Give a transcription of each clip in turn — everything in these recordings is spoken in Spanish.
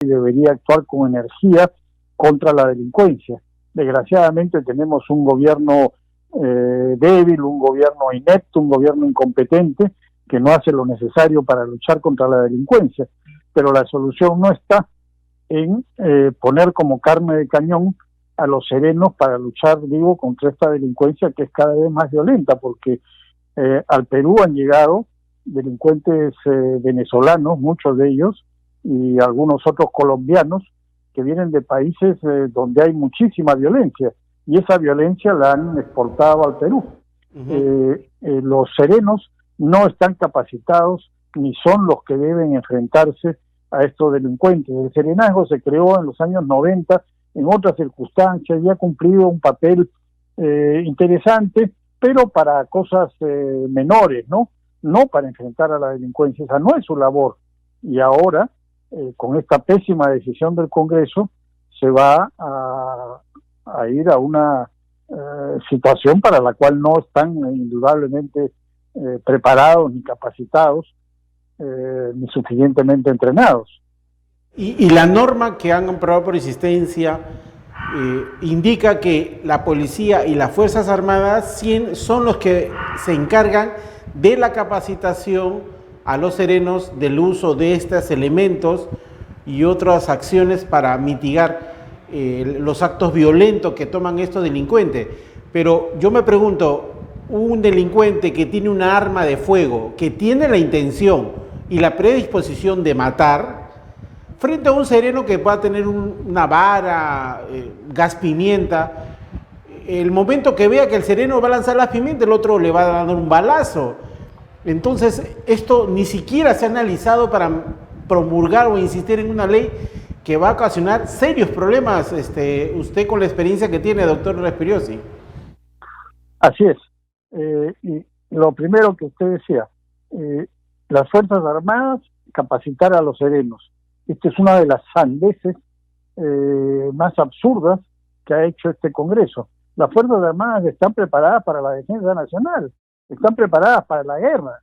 debería actuar con energía contra la delincuencia. Desgraciadamente tenemos un gobierno débil, un gobierno inepto, un gobierno incompetente que no hace lo necesario para luchar contra la delincuencia. Pero la solución no está en poner como carne de cañón a los serenos para luchar, contra esta delincuencia que es cada vez más violenta, porque al Perú han llegado delincuentes venezolanos, muchos de ellos, y algunos otros colombianos, que vienen de países donde hay muchísima violencia, y esa violencia la han exportado al Perú. Los serenos no están capacitados, ni son los que deben enfrentarse a estos delincuentes. El serenazgo se creó en los años 90, en otras circunstancias, y ha cumplido un papel interesante, pero para cosas menores, ¿no? No para enfrentar a la delincuencia. Esa no es su labor. Y ahora, con esta pésima decisión del Congreso, se va a ir a una situación para la cual no están indudablemente preparados ni capacitados ni suficientemente entrenados. Y la norma que han aprobado por insistencia indica que la policía y las Fuerzas Armadas son los que se encargan de la capacitación a los serenos del uso de estos elementos y otras acciones para mitigar los actos violentos que toman estos delincuentes. Pero yo me pregunto, un delincuente que tiene una arma de fuego, que tiene la intención y la predisposición de matar, frente a un sereno que va a tener una vara, gas pimienta, el momento que vea que el sereno va a lanzar las pimientas, el otro le va a dar un balazo. Entonces, esto ni siquiera se ha analizado para promulgar o insistir en una ley que va a ocasionar serios problemas, usted con la experiencia que tiene, doctor Respiriosi. Así es. Y lo primero que usted decía, las Fuerzas Armadas capacitar a los serenos. Esta es una de las sandeces más absurdas que ha hecho este Congreso. Las Fuerzas Armadas están preparadas para la defensa nacional, están preparadas para la guerra.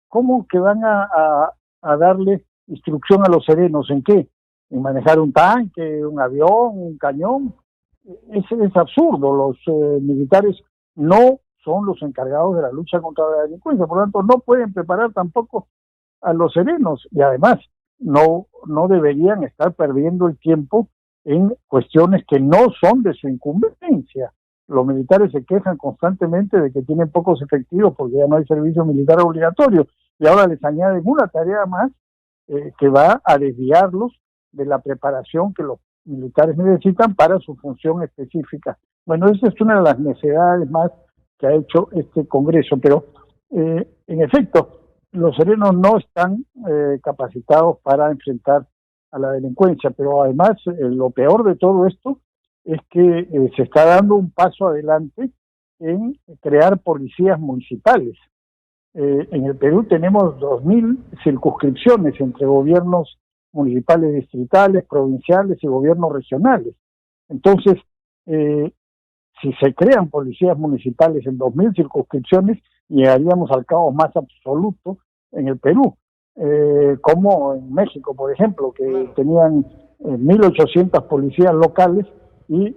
¿Cómo que van a darle instrucción a los serenos? ¿En qué? ¿En manejar un tanque, un avión, un cañón? Es absurdo. Los militares no son los encargados de la lucha contra la delincuencia, por lo tanto no pueden preparar tampoco a los serenos, y además no deberían estar perdiendo el tiempo en cuestiones que no son de su incumbencia. Los militares se quejan constantemente de que tienen pocos efectivos porque ya no hay servicio militar obligatorio, y ahora les añaden una tarea más que va a desviarlos de la preparación que los militares necesitan para su función específica. Bueno, esa es una de las necesidades más que ha hecho este Congreso, pero en efecto, los serenos no están capacitados para enfrentar a la delincuencia, pero además lo peor de todo esto es que se está dando un paso adelante en crear policías municipales. En el Perú tenemos 2.000 circunscripciones entre gobiernos municipales distritales, provinciales y gobiernos regionales. Entonces, si se crean policías municipales en 2.000 circunscripciones, llegaríamos al caos más absoluto en el Perú, como en México, por ejemplo, que tenían 1.800 policías locales y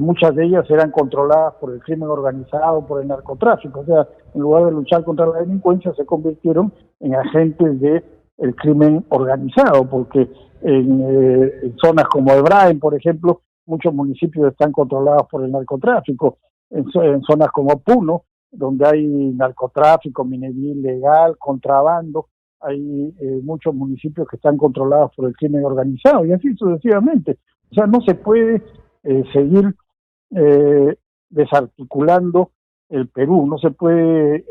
muchas de ellas eran controladas por el crimen organizado, por el narcotráfico. O sea, en lugar de luchar contra la delincuencia, se convirtieron en agentes del crimen organizado, porque en zonas como Hebraica, por ejemplo, muchos municipios están controlados por el narcotráfico. En zonas como Puno, donde hay narcotráfico, minería ilegal, contrabando, hay muchos municipios que están controlados por el crimen organizado, y así sucesivamente. O sea, no se puede seguir desarticulando el Perú, no se puede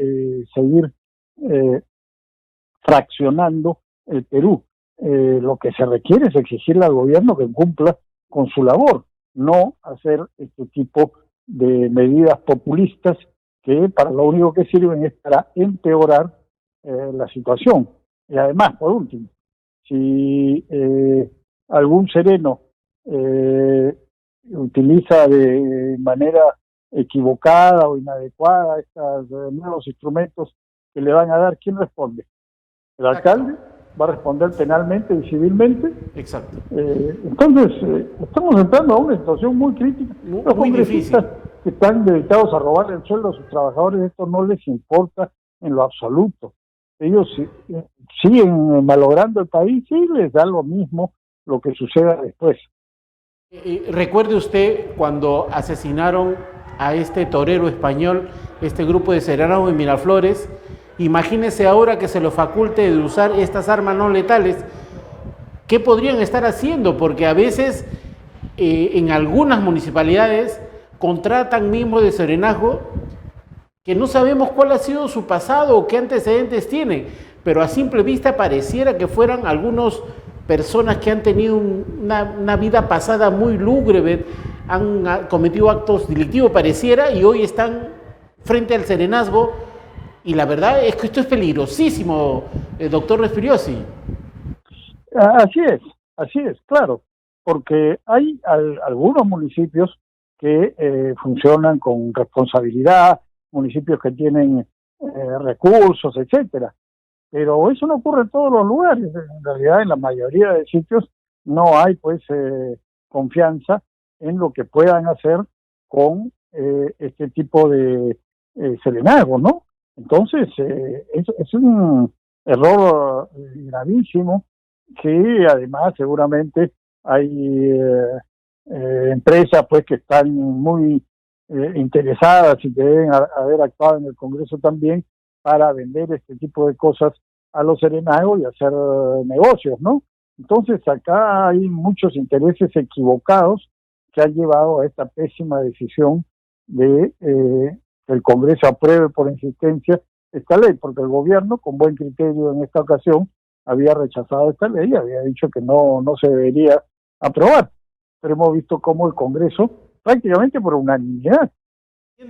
seguir fraccionando el Perú. Lo que se requiere es exigirle al gobierno que cumpla con su labor, no hacer este tipo de medidas populistas que para lo único que sirven es para empeorar la situación. Y además, por último, si algún sereno utiliza de manera equivocada o inadecuada estos nuevos instrumentos que le van a dar, ¿quién responde? ¿El alcalde? va a responder penalmente y civilmente. Exacto. Entonces, estamos entrando a una situación muy crítica. Los Muy congresistas difícil. que están dedicados a robar el sueldo a sus trabajadores, esto no les importa en lo absoluto. Ellos siguen malogrando el país y les da lo mismo lo que suceda después. Recuerde usted cuando asesinaron a este torero español, este grupo de serenados en Miraflores. Imagínese ahora que se lo faculte de usar estas armas no letales. ¿Qué podrían estar haciendo? Porque a veces en algunas municipalidades contratan miembros de serenazgo que no sabemos cuál ha sido su pasado o qué antecedentes tienen, pero a simple vista pareciera que fueran algunas personas que han tenido una vida pasada muy lúgubre, han cometido actos delictivos, pareciera, y hoy están frente al serenazgo, y la verdad es que esto es peligrosísimo, doctor Respiriosi. Así es, claro, porque hay algunos municipios que funcionan con responsabilidad, municipios que tienen recursos, etcétera. Pero eso no ocurre en todos los lugares. En realidad, en la mayoría de sitios no hay pues confianza en lo que puedan hacer con este tipo de serenazgo, ¿no? Entonces, es un error gravísimo que además seguramente hay empresas pues que están muy interesadas y que deben haber actuado en el Congreso también para vender este tipo de cosas a los serenazgos y hacer negocios, ¿no? Entonces acá hay muchos intereses equivocados que han llevado a esta pésima decisión de que el Congreso apruebe por insistencia esta ley, porque el gobierno, con buen criterio en esta ocasión, había rechazado esta ley y había dicho que no se debería aprobar. Pero hemos visto cómo el Congreso, prácticamente por unanimidad,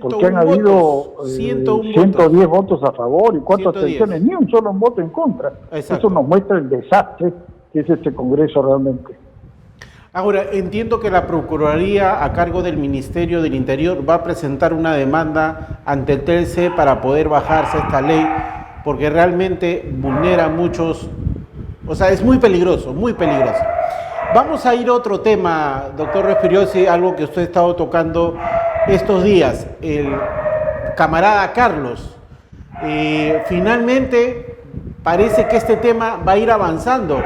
porque han habido 110 votos a favor y 4 abstenciones, ni un solo voto en contra. Exacto. Eso nos muestra el desastre que es este Congreso realmente. Ahora, entiendo que la Procuraduría, a cargo del Ministerio del Interior, va a presentar una demanda ante el TLC para poder bajarse esta ley, porque realmente vulnera muchos, o sea, es muy peligroso, muy peligroso. Vamos a ir a otro tema, doctor Respiriosi, algo que usted ha estado tocando estos días, el camarada Carlos. Finalmente parece que este tema va a ir avanzando,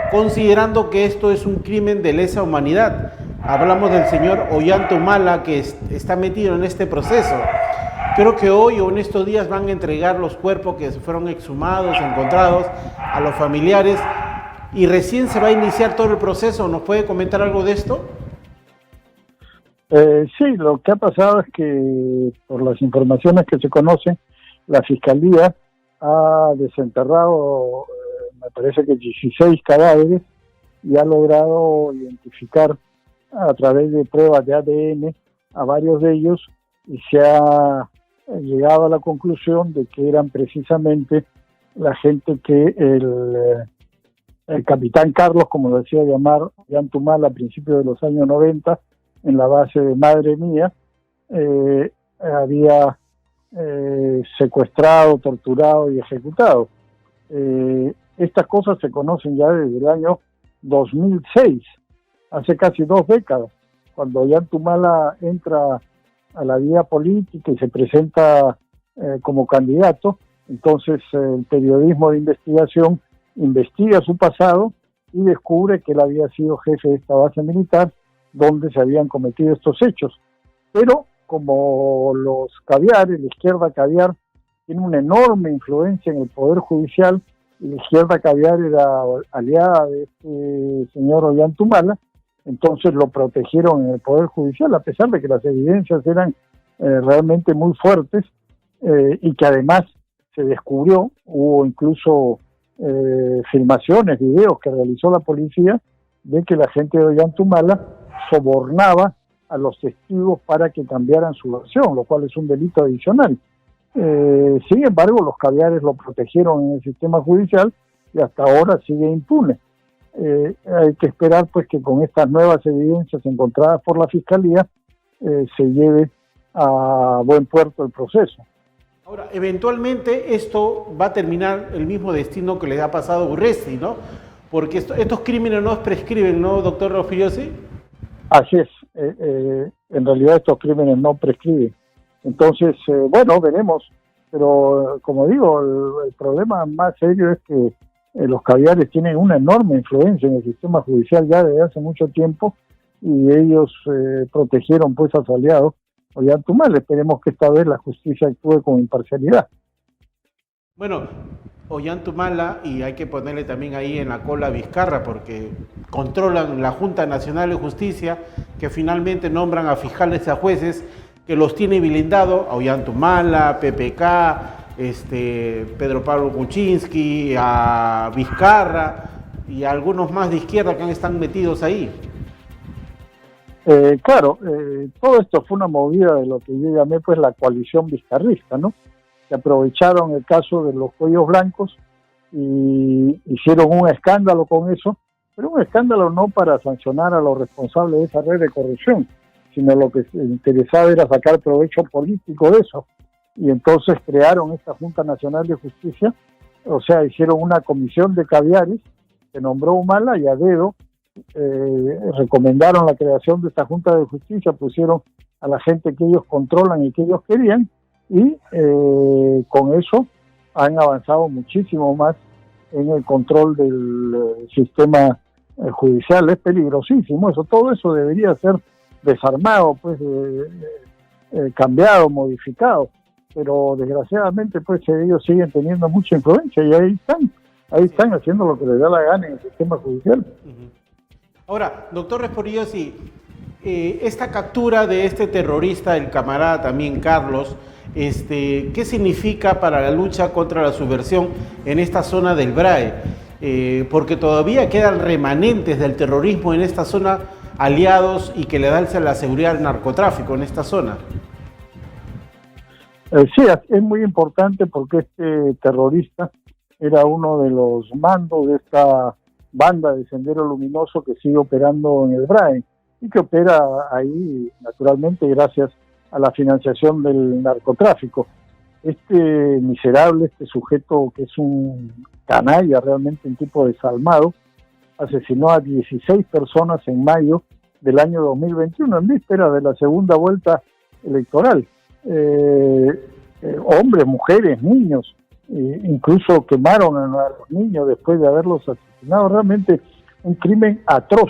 considerando que esto es un crimen de lesa humanidad. Hablamos del señor Ollanta Humala, que está metido en este proceso. Creo que hoy o en estos días van a entregar los cuerpos que fueron exhumados, encontrados, a los familiares, y recién se va a iniciar todo el proceso. ¿Nos puede comentar algo de esto? Sí, lo que ha pasado es que, por las informaciones que se conocen, la Fiscalía ha desenterrado, me parece que 16 cadáveres, y ha logrado identificar a través de pruebas de ADN a varios de ellos, y se ha llegado a la conclusión de que eran precisamente la gente que el capitán Carlos, como lo decía llamar Ollanta Humala a principios de los años 90, en la base de Madre Mía, había secuestrado, torturado y ejecutado. Estas cosas se conocen ya desde el año 2006, hace casi 2 décadas, cuando Ollanta Humala entra a la vida política y se presenta como candidato. Entonces el periodismo de investigación investiga su pasado y descubre que él había sido jefe de esta base militar donde se habían cometido estos hechos. Pero como los caviares, la izquierda caviar, tiene una enorme influencia en el Poder Judicial, y la izquierda caviar era aliada de este señor Ollanta Humala, entonces lo protegieron en el Poder Judicial, a pesar de que las evidencias eran realmente muy fuertes, y que además se descubrió, hubo incluso filmaciones, videos que realizó la policía, de que la gente de Ollanta Humala sobornaba a los testigos para que cambiaran su versión, lo cual es un delito adicional. Sin embargo, los caviares lo protegieron en el sistema judicial y hasta ahora sigue impune. Hay que esperar pues que con estas nuevas evidencias encontradas por la Fiscalía se lleve a buen puerto el proceso. Ahora, eventualmente esto va a terminar el mismo destino que le ha pasado a Urresti, ¿no? Porque estos crímenes no prescriben, ¿no, doctor Rospigliosi? Así es, en realidad estos crímenes no prescriben. Entonces, bueno, veremos, pero como digo, el problema más serio es que los caviares tienen una enorme influencia en el sistema judicial ya desde hace mucho tiempo y ellos protegieron pues a su aliado Ollantaytamala. Esperemos que esta vez la justicia actúe con imparcialidad. Bueno, Ollantaytamala, y hay que ponerle también ahí en la cola a Vizcarra, porque controlan la Junta Nacional de Justicia, que finalmente nombran a fiscales y a jueces, que los tiene blindado a Ollantaytamala, PPK, Pedro Pablo Kuczynski, a Vizcarra y a algunos más de izquierda que están metidos ahí. Claro, todo esto fue una movida de lo que yo llamé pues la coalición vizcarrista, ¿no? Que aprovecharon el caso de los cuellos blancos y hicieron un escándalo con eso, pero un escándalo no para sancionar a los responsables de esa red de corrupción, sino lo que se interesaba era sacar provecho político de eso. Y entonces crearon esta Junta Nacional de Justicia, o sea, hicieron una comisión de caviares que nombró Humala y a dedo recomendaron la creación de esta Junta de Justicia, pusieron a la gente que ellos controlan y que ellos querían, y con eso han avanzado muchísimo más en el control del sistema judicial. Es peligrosísimo eso, todo eso debería ser desarmado, pues cambiado, modificado, pero desgraciadamente pues ellos siguen teniendo mucha influencia y ahí están haciendo lo que les da la gana en el sistema judicial. Ahora, doctor Rospigliosi, esta captura de este terrorista, el camarada también Carlos, ¿qué significa para la lucha contra la subversión en esta zona del BRAE? Porque todavía quedan remanentes del terrorismo en esta zona, aliados y que le dan la seguridad al narcotráfico en esta zona. Sí, es muy importante porque este terrorista era uno de los mandos de esta banda de Sendero Luminoso que sigue operando en el BRAE y que opera ahí naturalmente gracias a la financiación del narcotráfico. Este miserable, este sujeto que es un canalla, realmente un tipo desalmado, asesinó a 16 personas en mayo del año 2021, en víspera de la segunda vuelta electoral. Hombres, mujeres, niños, incluso quemaron a los niños después de haberlos asesinado. Realmente un crimen atroz.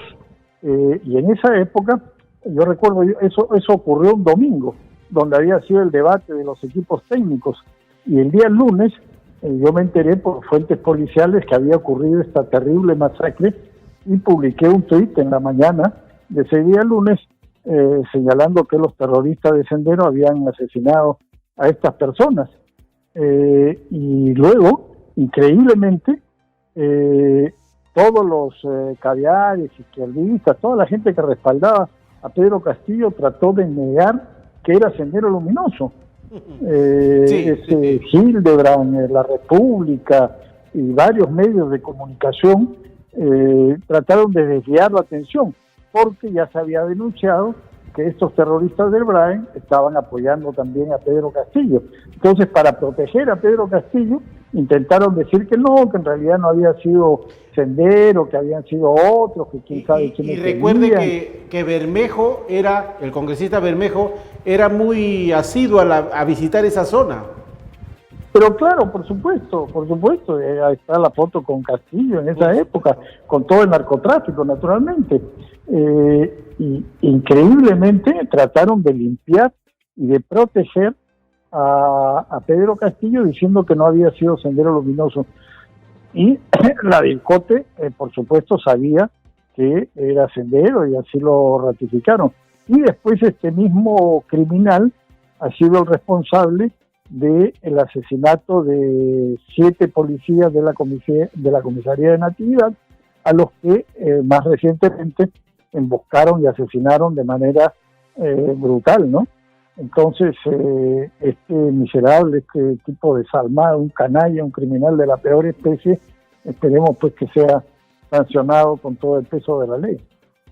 Y en esa época, yo recuerdo, eso ocurrió un domingo, donde había sido el debate de los equipos técnicos, y el día lunes yo me enteré por fuentes policiales que había ocurrido esta terrible masacre y publiqué un tuit en la mañana de ese día lunes señalando que los terroristas de Sendero habían asesinado a estas personas. Y luego, increíblemente, todos los caviares, izquierdistas, toda la gente que respaldaba a Pedro Castillo trató de negar que era Sendero Luminoso. Hildebrand, La República y varios medios de comunicación trataron de desviar la atención, porque ya se había denunciado que estos terroristas del BRAE estaban apoyando también a Pedro Castillo. Entonces, para proteger a Pedro Castillo, intentaron decir que no, que en realidad no había sido Sendero, que habían sido otros, que quién sabe quiénes. Y recuerde que Bermejo el congresista Bermejo, era muy asiduo a visitar esa zona. Pero claro, por supuesto, ahí está la foto con Castillo en esa época, con todo el narcotráfico, naturalmente. Y increíblemente trataron de limpiar y de proteger a Pedro Castillo diciendo que no había sido Sendero Luminoso. Y la DIRCOTE, por supuesto, sabía que era Sendero y así lo ratificaron. Y después este mismo criminal ha sido el responsable del asesinato de 7 policías de la Comisaría de Natividad, a los que más recientemente emboscaron y asesinaron de manera brutal, ¿no? Entonces, este miserable, este tipo desalmado, un canalla, un criminal de la peor especie, esperemos pues que sea sancionado con todo el peso de la ley.